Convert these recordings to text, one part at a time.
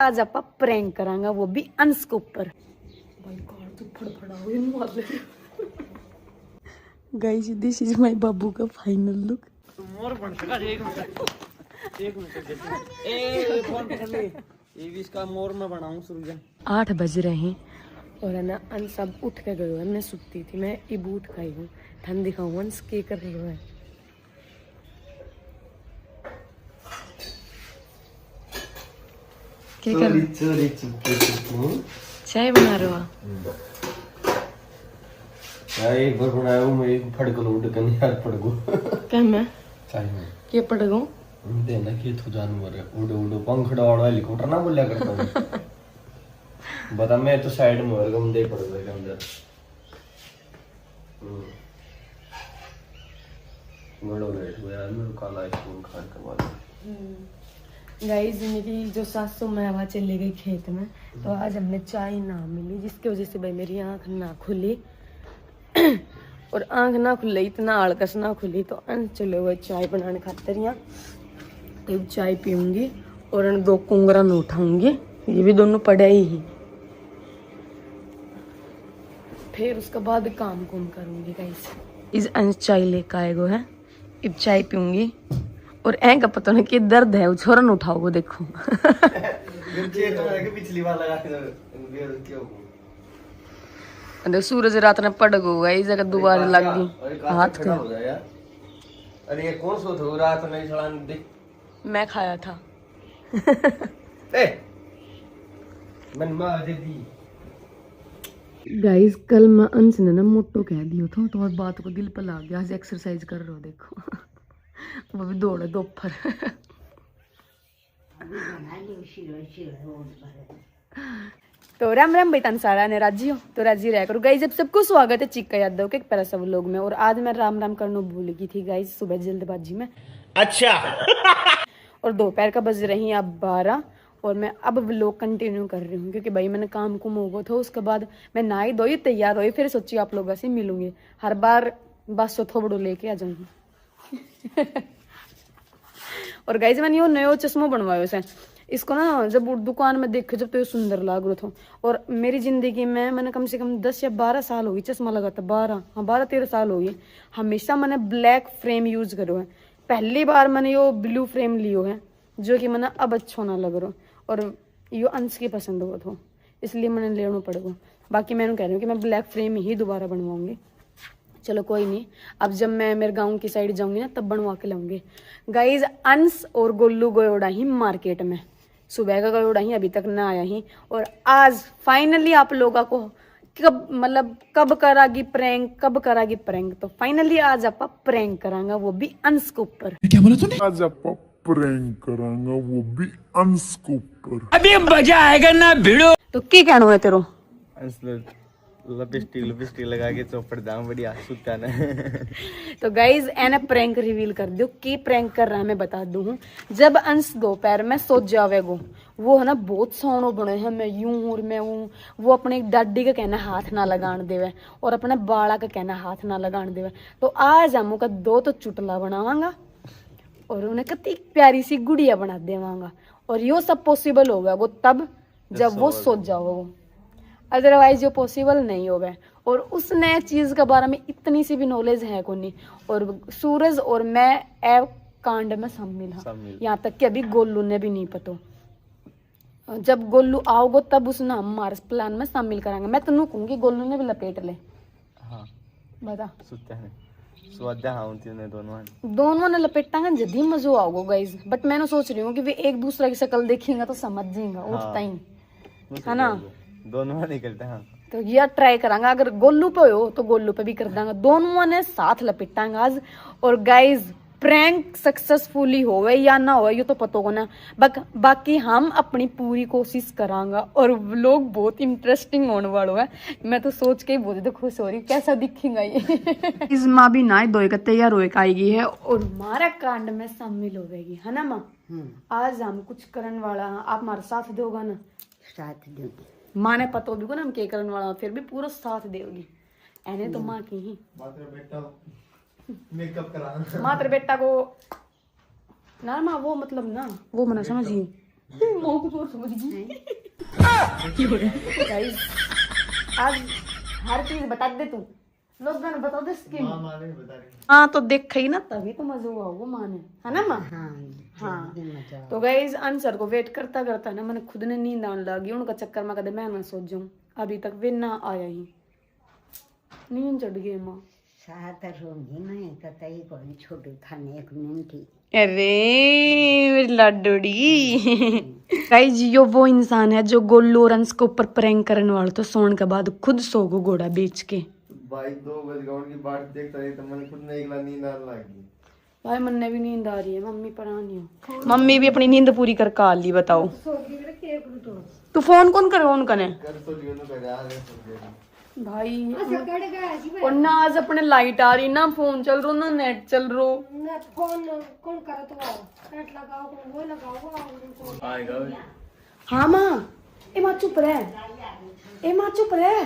आज आप प्रैंक करांगा, वो भी अंश के ऊपर। भाई कार तो फड़फड़ाओ इन वाले। Guys this is my babu का फाइनल लुक। मोर बन सका एक मिनट ए फोन पकड़ ले। ये भी इसका मोर मैं बनाऊं सृजन। 8 बज रहे हैं और है ना अंश सब उठ के गए हैं। मैं सुती थी, मैं ये बूट खाई हूँ। ठंड दिखाऊँ अंश के कर रहे है। क्या कर चोरी चुपके चाय बना रहे हो? एक बार बनाया हूं मैं फड़को उड़ के नहीं यार फड़को क्या मैं चाय में ये पड़ गऊं देना कि तो जानवर है उड़ उड़ पंख उड़ा हेलीकॉप्टर ना बोला करता हूं। बता मैं तो साइड में और गम दे पड़ गए के अंदर। बड़ो लेट हुआ यार मेरे काला आइसक्रीम खाने के बाद। गाइस मेरी जो सासू माँ चली गई खेत में, तो आज हमने चाय ना मिली, जिसकी वजह से भाई मेरी आंख ना खुली। और आंख ना खुली, इतना आलकस ना खुली, तो अंश चले हुए चाय बनाने खातिर यहाँ। तो चाय पीऊंगी और इन 2 कुंगरा में उठाऊंगी, ये भी दोनों पड़े ही। फिर उसके बाद काम कुम करूंगी गाइस। इस अंश चाय लेकर आएगो है, अब चाय पीऊंगी। और ऐ का पता नहीं कि दर्द है, छोरा न उठाओ वो देखो। पिछली बार लगा के सूरज रात ने पड़ गो इस जगह दोबारा लग गई हाथ का। अरे ये कौन सो था रात में छलांग दे? मैं खाया था। ए मन मार दे दी। गाइस कल मैं अंश ने ना मोटो कह दियो था, तो और बात को दिल पर लग गया। आज एक्सरसाइज कर रहे हो देखो। वो भी दौड़े दोपहर। तो राम राम भाई सारा ने राजी हो तो राजी रह करो गाइस। जब सबको स्वागत है चिक्का यादव के पहला सब लोग में। और आज मैं राम राम करना भूल गई थी गाइस सुबह जल्दबाजी में। अच्छा। और दोपहर का बज रही है अब 12 और मैं अब व्लॉग कंटिन्यू कर रही हूँ, क्योंकि भाई मैंने काम कुम हो गया था। उसके बाद मैं नहाई धोई तैयार हुई, फिर सोची आप लोगों से मिलूंगी। हर बार बस थोबड़ो लेके आ जाऊंगी। और गाइस मैंने यो नयो चश्मा बनवायो से। इसको ना जब दुकान में देखे जब तो ये सुंदर लाग रहा था। और मेरी जिंदगी में मैंने कम से कम 10 या 12 साल हो गई चश्मा लगाता। 12-13 साल हो गई। हमेशा मैंने ब्लैक फ्रेम यूज करो है। पहली बार मैंने यो ब्लू फ्रेम लियो है, जो कि मैंने अब अच्छा ना लग रहा। और यो अंश की पसंद हुआ था, इसलिए मैंने लेना पड़ेगा। बाकी मैं कह रही हूँ कि मैं ब्लैक फ्रेम ही दोबारा बनवाऊंगी। चलो कोई नहीं, अब जब मैं मेरे गांव की साइड जाऊंगी ना तब बनवा के लाऊंगी। गाइज अंश और गोलू गयोड़ा ही मार्केट में, सुबह का गयोड़ा ही अभी तक ना आया ही। और आज फाइनली आप लोगों को कब करागी प्रैंक, तो फाइनली आज आप प्रैंक करांगा, वो भी अंश के ऊपर। क्या बोला तूने? आज आप प्रैंक करांगा, वो भी अंश के ऊपर। अभी मजा आएगा ना भिड़ो। तो क्या कहना है तेरो? लिपस्टिक लगा के चौपड़ दाम बढ़िया सुता ना। तो गाइज एने प्रैंक रिवील कर दो कि प्रैंक कर रहा है। मैं बता दूं, जब अंश दोपहर में सो जावेगो, वो है ना बहुत सोनो बने हैं। मैं यूं हूं मैं हूँ। वो अपने दादी का कहना हाथ ना लगान देवे और अपने बाला का कहना हाथ ना लगान देवे। तो आज हम का 2 तो चुटला बनावांगा और उन्हें कितनी प्यारी सी गुड़िया बना देवांगा। और यो सब पॉसिबल होगा वो तब जब वो सो जाओ, अदरवाइज ये पॉसिबल नहीं होगा। और उस नए चीज के बारे में इतनी सी भी नॉलेज है को नहीं। और सूरज और मैं ए कांड में शामिल हूँ, यहाँ तक कि अभी गोलू ने भी नहीं पता। जब गोलू आओगे तब उसने हमारे प्लान में शामिल करांगे। मैं तेनू कहूंगी गोलू ने भी लपेट ले। हाँ बता दोनों ने लपेटांगे जदी मजो आओगे गाइज। बट मैंने सोच रही हूँ कि वे एक दूसरे की शक्ल देखेंगे तो समझ जाएगा उस टाइम, है ना? दोनों नहीं करते। हाँ तो यह ट्राई करांगा। अगर गोलू पे हो तो गोलू पे भी कर देंगे। दोनों ने साथ लपेटांगे आज। और गाइज प्रैंक सक्सेसफुली होवे या ना होवे ये तो पता हो ना। बाकी हम अपनी पूरी कोशिश करांगा और व्लॉग बहुत इंटरेस्टिंग होने वाला है। मैं तो सोच के ही बहुत खुश हो रही कैसा दिखेगा ये। इस माँ भी ना धोए का तैयार होए का आएगी है और हमारा कांड में शामिल होगी, है ना माँ? आज हम कुछ करने वाला, आप हमारा साथ दोगा ना? साथ दूंगी। माँ ने पता भी को ना हम क्या करने वाला, फिर भी पूरा साथ देगी। एने तो माँ की ही मेकअप करा माँ तेरे बेटा को ना माँ वो मतलब ना वो मना समझी मो कुछ और समझ गई गाइस आज हर चीज बता दे तू लोग गाने बता दे स्कीम हाँ तो देख ही ना तभी तो मजा हुआ वो माने है ना माँ हाँ तो गाइस आंसर को वेट करता करता ना मैंने खुद ने नींद आने लगी उनका चक्कर में कदे मैं ना सोच जाऊं अभी तक वे ना आया ही नींद चढ़ गई माँ छोटी खाने एक मिनटी अरे मेरी लाडोड़ी गाइस यो वो इंसान है जो गोलू और अंश के ऊपर प्रैंक करने वाला तो सोने के बाद खुद सो गो घोड़ा बेच के भाई 2 बज गए उनकी बात देखता रही तो मैंने खुद ने एक ला नींद आने लगी भाई मन भी नींद आ रही है मम्मी पढ़ानी हो मम्मी भी अपनी नींद पूरी कर का ली बताओ तू फोन कौन करे उनका ने कर तो लियो तो कर यार भाई और ना आज अपने लाइट आ रही ना फोन चल रो ना नेट चल रो फोन कौन करे तो नेट लगाओ वो लगाओ आएगा हाँ माँ ए माँ चुप रहे ए माँ चुप रहे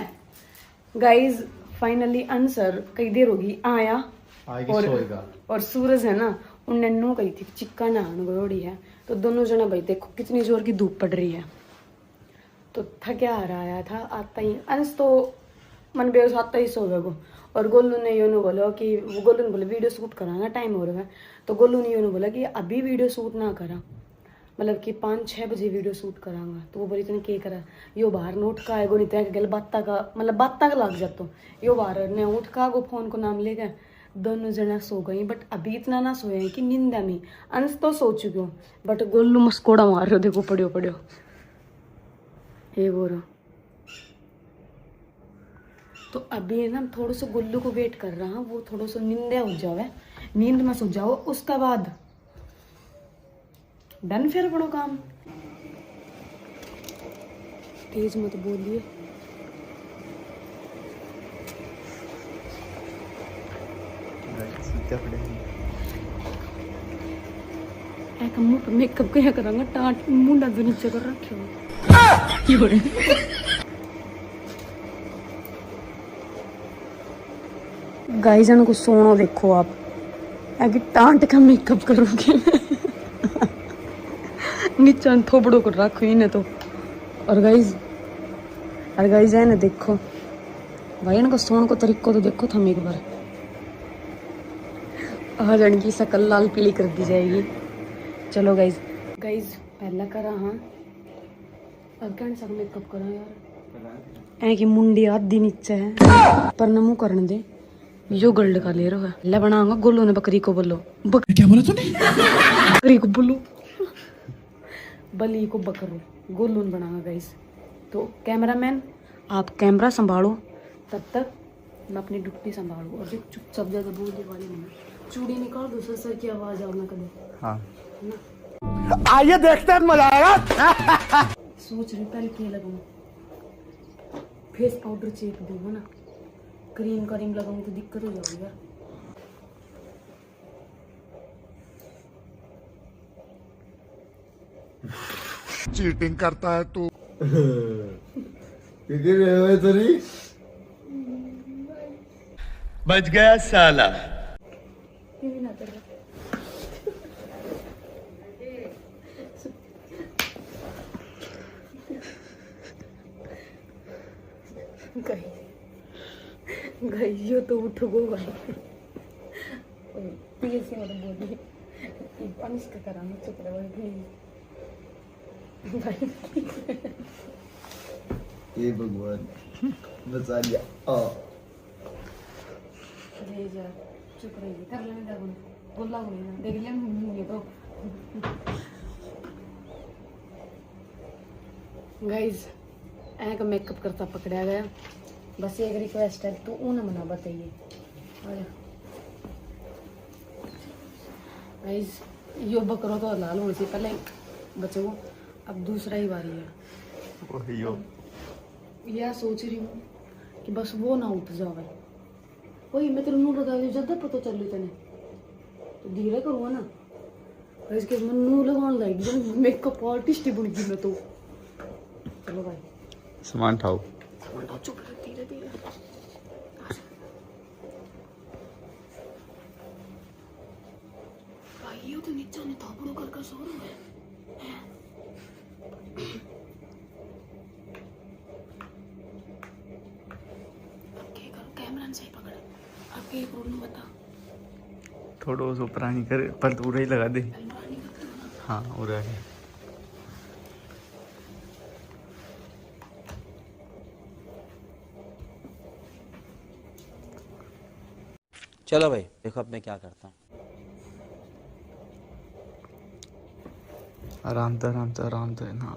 गाइज फाइनली आंसर कई देर होगी आया और सूरज है ना उनने नो कही थी चिक्का नहान गोड़ी है तो दोनों जना भाई देखो कितनी जोर की धूप पड़ रही है तो थका आ रहा आया था आता ही अंश तो मन बेस आता ही सो गो और गोलू ने यूँ बोला कि वो गोलू ने बोला वीडियो शूट कराना टाइम हो रहा है तो गोलू ने यूँ बोला कि अभी वीडियो शूट ना करा मतलब कि 5-6 बजे वीडियो शूट करांगा तो वो बोली तूने क्या करा यो बाहर नोट का आएगो नहीं तो गल बात्ता का मतलब बात्ता का लग जातो यो बाहर ने उठ का गो फोन को नाम ले गए दोनों जना सो गई बट अभी इतना ना सोए हैं कि नींद में अंश तो सो चुकी हूँ बट गोलू मस्कोड़ा मार रहे हो देखो पड़ियो पड़ियो ये वो रहा तो अभी है ना थोड़ा सा गुल्लू को वेट कर रहा वो थोड़ा सा नींदे हो जावे नींद में सो जाओ उसका बाद डन फिर बड़ो काम तेज मत बोलिए एक मुंह पे मेकअप क्या करांगा टाट मुंडा तो नीचे कर रखे गाइस को सोनो देखो आप आगे टांट का मेकअप करोगे नीचे थोपड़ो कर रखो इन्हें तो और गाइस है ना देखो भाई इनको सोने को तरीको तो देखो थम एक बार आज इनकी शकल लाल पीली कर दी जाएगी चलो गाइस पहला करा हाँ अब क्या सब मेकअप करा यार ऐ की मुंडी आधी नीचे है पर न मुंह करने दे यो गोल्ड का ले रहा है ले बनाऊंगा गोलू ने बकरी को बोलो क्या बोला तूने बकरी को बोलो बली को बकरो गोलू ने बनाऊंगा गाइस तो कैमरामैन आप कैमरा संभालो तब तक मैं अपनी डुप्टी संभालू और चुपचाप ज्यादा बोलने वाली नहीं चूड़ी निकाल दो सर की आवाज आओ ना कदे हाँ आइए देखते हैं मजा आएगा सोच रही पहले क्या लगाऊं फेस पाउडर चेक दूंगा ना क्रीम लगाऊं तो दिक्कत हो जाएगी यार चीटिंग करता है तू बच गया साला ये भी ना कर रहा गई यो तो उठ गो भाई प्लीज से मतलब बोल दी पंच का करा मुझसे कर भाई प्लीज भाई ये भगवान बचा लिया अरे जा चुप रहिए कर लेने दो बोला हुई ना देख लिया हम ये तो गाइस ऐ का मेकअप करता पकड़ा गया बस एक रिक्वेस्ट है तू ऊन मना बताइए गाइस यो बकरो तो लाल होने से पहले बचे वो अब दूसरा ही बारी है यह सोच रही हूँ कि बस वो ना उठ जावे वही मैं तेरे मुंह लगा ज्यादा पता चल रही तेने तो धीरे करूँगा ना गाइस के मन मुंह लगाने लायक जब मेकअप आर्टिस्ट ही बन गई मैं तो चलो भाई सामान उठाओ चुप रह धीरे धीरे भाई ये तो नीचे ने थोपड़ो कर सो रहा है कैमरा सही पकड़, अब एक रोल बता। थोड़ा सो प्राणी करे पर पूरा ही लगा दे। हाँ हो रहा है। चलो भाई देखो अब मैं क्या करता हूँ। आराम से ना।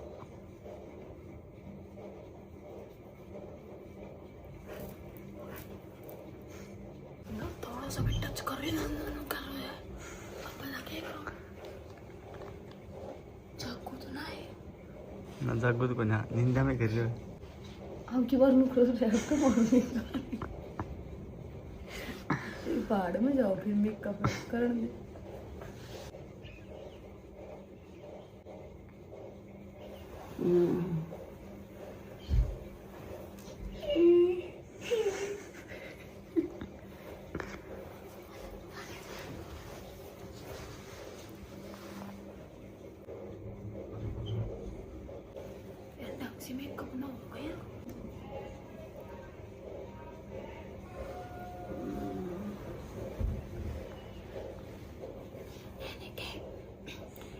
थोड़ा सा भी टच कर रहे ना कर रहे हैं, अब लगे करो। चाकू तो ना है ना जागो तो ना निंदा में कर रहे हो। अब की बार नुक रहे तो मारने पहाड़ में जाओ फिर मेकअप कर दे। ढंग से मेकअप ना हो गया।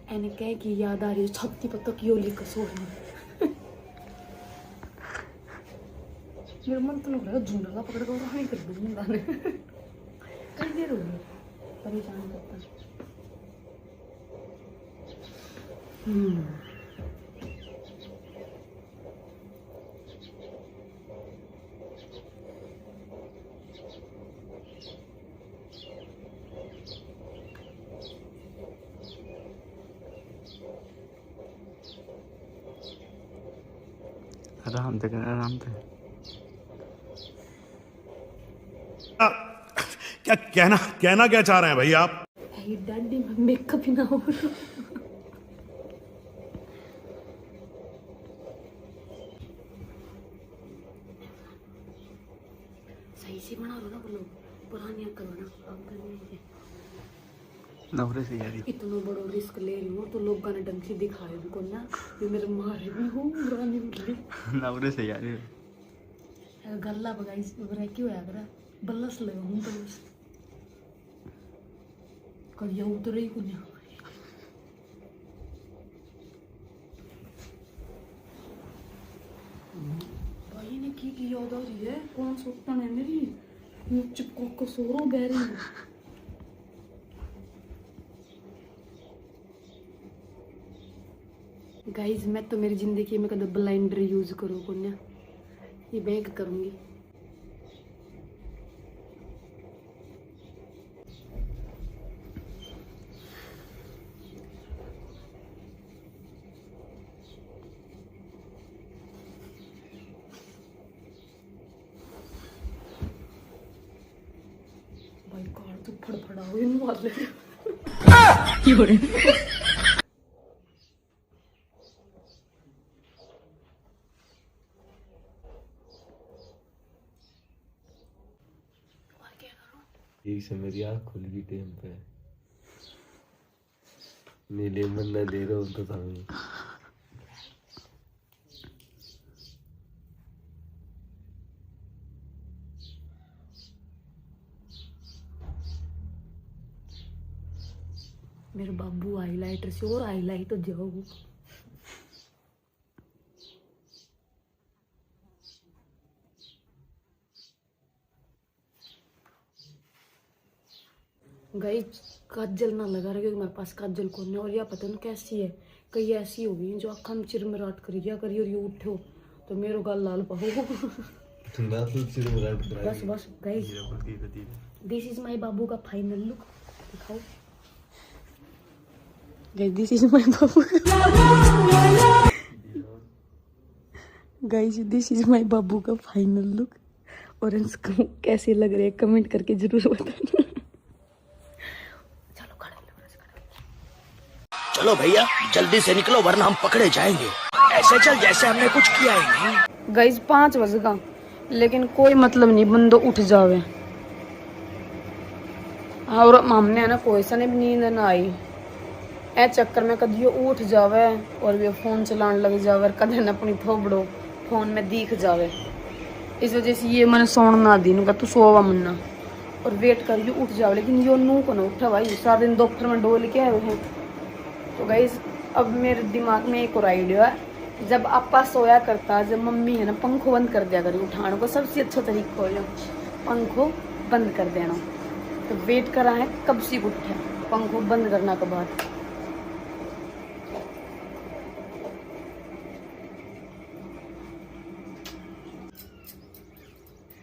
एने कह की याद आ रही है छत्ती पत्ता की ओली कसोर में। मेरा मन तो लग रहा है झुंडला पकड़ कर नहीं कर दूंगी गाने कई देर होगी परेशान करता। आराम से कर, आराम से। क्या कहना क्या चाह रहे हैं भाई आप? डैडी मेकअप ही ना हो। सही से बना लो ना वो लोग, पुरानी अक्कल बना अब करनी। नवरे से यारी इतना बड़ा रिस्क ले रही हूँ तो लोग गाने ढंग से दिखाए भी को ना, ये मेरे मारे भी हूँ पुरानी उठली नवरे से यारी गल्ला बगाई क्यों होया करा बल्लस लगा हूँ बल्लस करिया उतर ही कुछ भाई ने की याद आ रही है कौन सोचता है मेरी चिपको को सोरो बैरी गाइज मैं तो मेरी जिंदगी में कभी ब्लाइंडर यूज करूँ कुन्या ये बैंक करूँगी। भाई कार तो फड़फड़ा हुई वाले क्यों रे एक से मेरी आँख खुल गई टाइम पे नीले मन न दे रहा हूँ तो हमें मेरे बाबू हाईलाइटर से और हाईलाइट हो जाओ। गई काजल ना लगा रहा क्योंकि मेरे पास काजल कौन है और यह पता नहीं कैसी है कई ऐसी हो गई जो अखा में चिरमिराट करी क्या करी और ये उठो तो मेरे गाल लाल पाओ बस बस guys this is my babu का फाइनल लुक दिखाओ guys this is my babu guys this is my babu का फाइनल लुक और इसको कैसे लग रहे हैं कमेंट करके जरूर बताना। चलो भैया जल्दी से निकलो वरना हम पकड़े जाएंगे। ऐसे चल जैसे हमने कुछ किया ही नहीं। गाइस 5 बजेगा लेकिन कोई मतलब नहीं बंदो उठ जावे और हमने है ना कोई सा ने भी नींद ना आई ए चक्कर में कभी ये उठ जावे और भी फोन चलाने लग जावे, कदे न अपनी थोबड़ो फोन में दिख जावे। इस वजह से ये मैंने सोन ना दी, तू सोवा मन्ना और वेट कर ये उठ जावे, लेकिन यो नू को ना उठा भाई, सारा दिन दोपहर में डोल के आए हैं। तो गाइस अब मेरे दिमाग में एक और आइडिया है, जब आपा सोया करता, जब मम्मी है ना पंखो बंद कर दिया करी उठाने को, सबसे अच्छा तरीका हो पंखो बंद कर देना। तो वेट करा है कब से उठे पंखो बंद करना के बाद।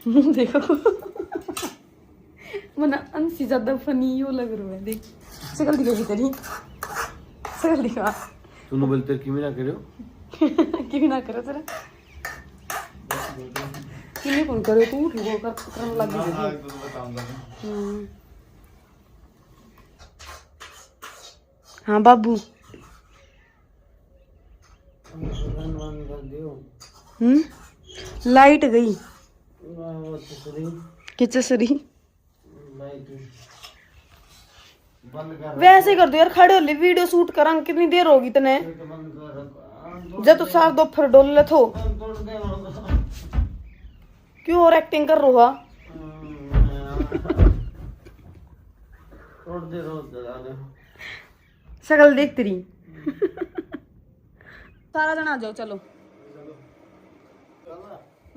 देखो मना अंसी ज्यादा फनी यो लग रहा है, देख शकल दिखा तेरी, शकल दिखा तूने बोलते कि ना करो कि ना करो तेरा किने कौन करे, तू उठ गो करने लग गई। हाँ बाबू लाइट गई किचसरी वैसे ही कर दो यार, खड़े हो ले वीडियो शूट करा, कितनी देर होगी तने, जब तो सार दो फिर डोल ले थो क्यों और एक्टिंग कर रहा। शकल देख तेरी। सारा जन आ जाओ, चलो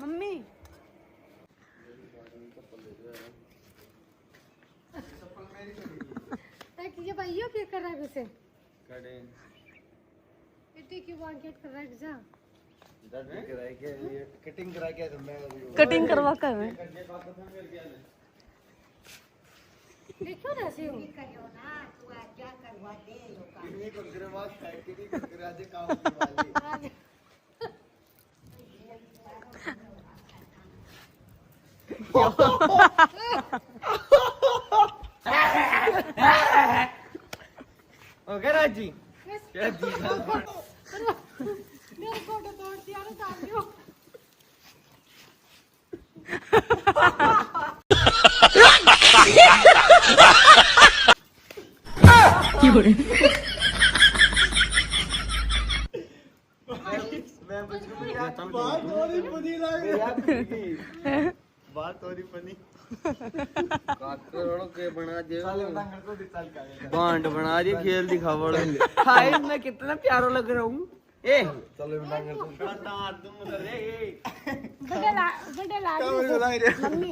मम्मी ये भाई यो क्या कर रहा है उसे इतनी क्यों बात कर रहा है जा कटिंग करवा कर मैं देखो ना से ओके राजी मेरे फोटो तोड़ दिया ना साथियों। बात हो रही पनी के बना दे बांड बना दिए, खेल दिखावड़ हाय मैं कितना प्यारा लग रहा हूँ। ए चलो मम्मी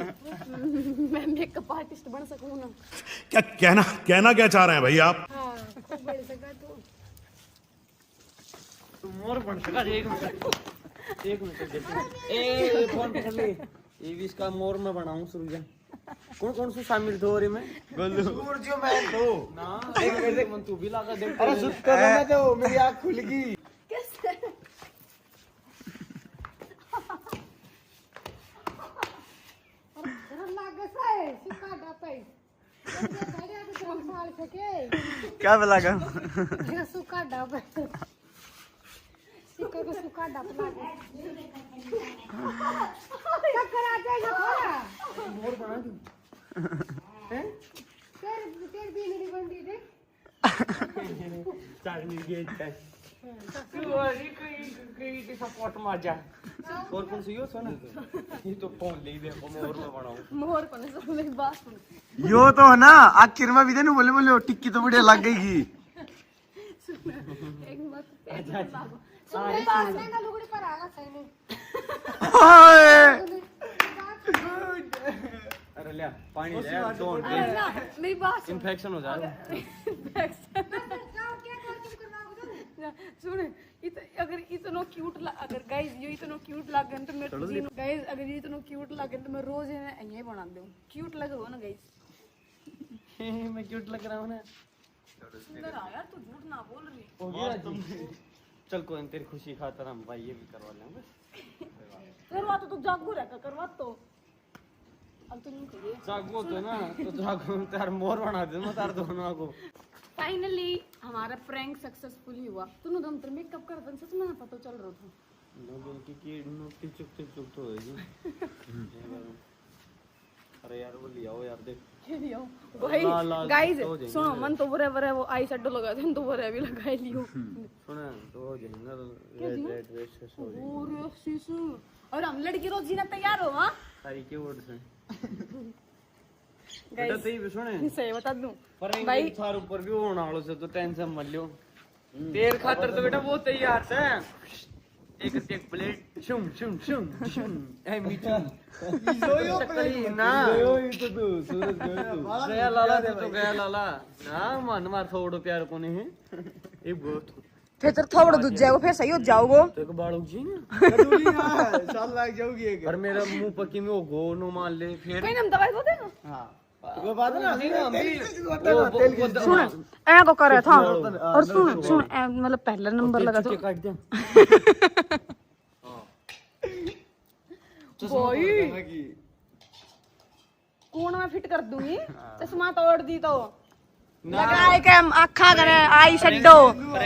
मैं मेकअप आर्टिस्ट बन सकूं ना। क्या कहना क्या चाह रहे हैं भाई आप? हाँ खूब बढ़ सका तो मोर बन सका। एक मिनट ए फोन पकड़ ले, ये भी इसका मोर में बनाऊं सूरज। कौन सा शामिल दो रे में गोलू सूरज मैं दो ना देख मेरे मन तू भी लगा देख। अरे सुत कर मैं तो मेरी आंख खुल गई कैसे क्या लगा सूखा डब सिक्का को सूखा डब लगा चक्कर आ जाएगा थोड़ा मोर बना दूं हैं तेरे भी नहीं बंदी दे चाटनी के तू अरे कई सपोर्ट मार जा। और कौन सी हो सोना ये तो फोन ले दे मोर में बनाऊं मोर को नहीं सुन मेरी बात सुन। यो तो है ना आखिर में भी देनु बोले टिक्की तो बढ़िया लग गई। एक बात सुन बात में ना लुगड़ी पर आगा सही नहीं अरे ले पानी ले डोंट मेरी बात सुन। इन्फेक्शन हो जाएगा। सुन अगर इतना क्यूट अगर गाइस ये इतना क्यूट लगे तो मैं गाइस अगर ये इतना क्यूट लगे तो मैं रोज यही बना दूं। क्यूट लग रहा हो ना गाइस? मैं क्यूट लग रहा हूं ना। सुंदर आ यार, तू झूठ ना बोल रही। हो गया तुम चल कोई तेरी खुशी खातर हम भाई ये भी करवा लेंगे। करवा तो जागो रहकर करवा तो अब तो नहीं करिए जागो तो ना तो जागो तार मोर बना दे मैं तार दोनों को। फाइनली हमारा प्रैंक सक्सेसफुल हुआ। तूने दम तर मेकअप कर दन सच में पता चल रहा था। नो बोल की नुक्ति चुप तो होगी। अरे यार वो लिया हो यार देख भाई लाल लाल गाइस तो हो जाएंगे। सुनो मन तो बुरे बुरे वो आई शेडो लगा दे तो बुरे भी लगा लियो सुना तो हो जाएगा रेड रेड वेस्ट से हो जाएगा और सीसू और हम लड़की रोज जीना तैयार हो हां सारी कीवर्ड से बेटा तेरी भी सुने सही बता दूं पर भाई भाई थार ऊपर भी होने वालों से तो टेंशन मत लियो तेरे खातर तो बेटा वो तैयार से एक प्लेट शुम शुम शुम शुम ए मीठा यो प्लेट ना यो तो तू सूरज गया लाला दे तो गया लाला ना मन मार थोड़ो प्यार को नहीं ये बहुत फिर तो थोड़ा दूध जाएगा फिर सही हो जाओगे तो एक बाड़ उगी ना साल लग जाओगी एक पर मेरा मुंह पकी में वो गो नो मान ले फिर कहीं हम दवाई दो देना हां वो बात ना सुन ए को करे था और सुन सुन मतलब पहला नंबर लगा तो काट दे भाई कौन मैं फिट कर दूंगी चश्मा तोड़ दी तो लगाए के आखा करे आई शेडो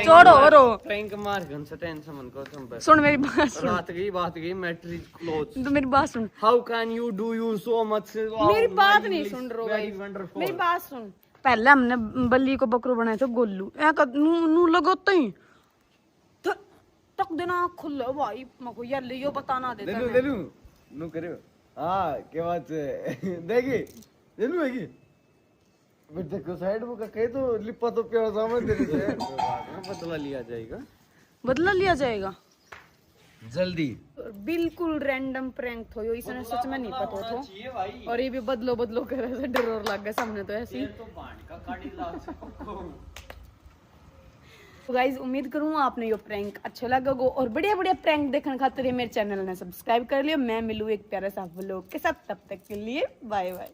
छोड़ो रो प्रैंक मार गन से टेंशन मन को तुम सुन मेरी बात सुन बात गई मैट्रिक क्लोज तो मेरी बात सुन how can you do you so much मेरी बात नहीं सुन रहे हो भाई मेरी बात सुन पहले हमने बल्ली को बकरू बनाया था गोलू नू लगो तो ही तक देना खुल भाई मको यार लियो बताना देता मैं ले लूं नु करियो हां के बात देखी ले लूं है बट देखो साइड में कहे तो लिपा तो प्यार समझ तेरे से बदला लिया जाएगा बदला लिया जाएगा जल्दी बिल्कुल रैंडम प्रैंक थो यो इसने सच में नहीं पता थो और ये भी बदलो बदलो कर रहे थे डर और लग गया सामने तो ऐसे तो गाइज उम्मीद करूँ आपने यो प्रैंक अच्छा लगा गो और बढ़िया बढ़िया प्रैंक देखने खातिर मेरे चैनल ने सब्सक्राइब कर लियो मैं मिलूँ एक प्यारा सा व्लॉग के साथ तब तक के लिए बाय बाय।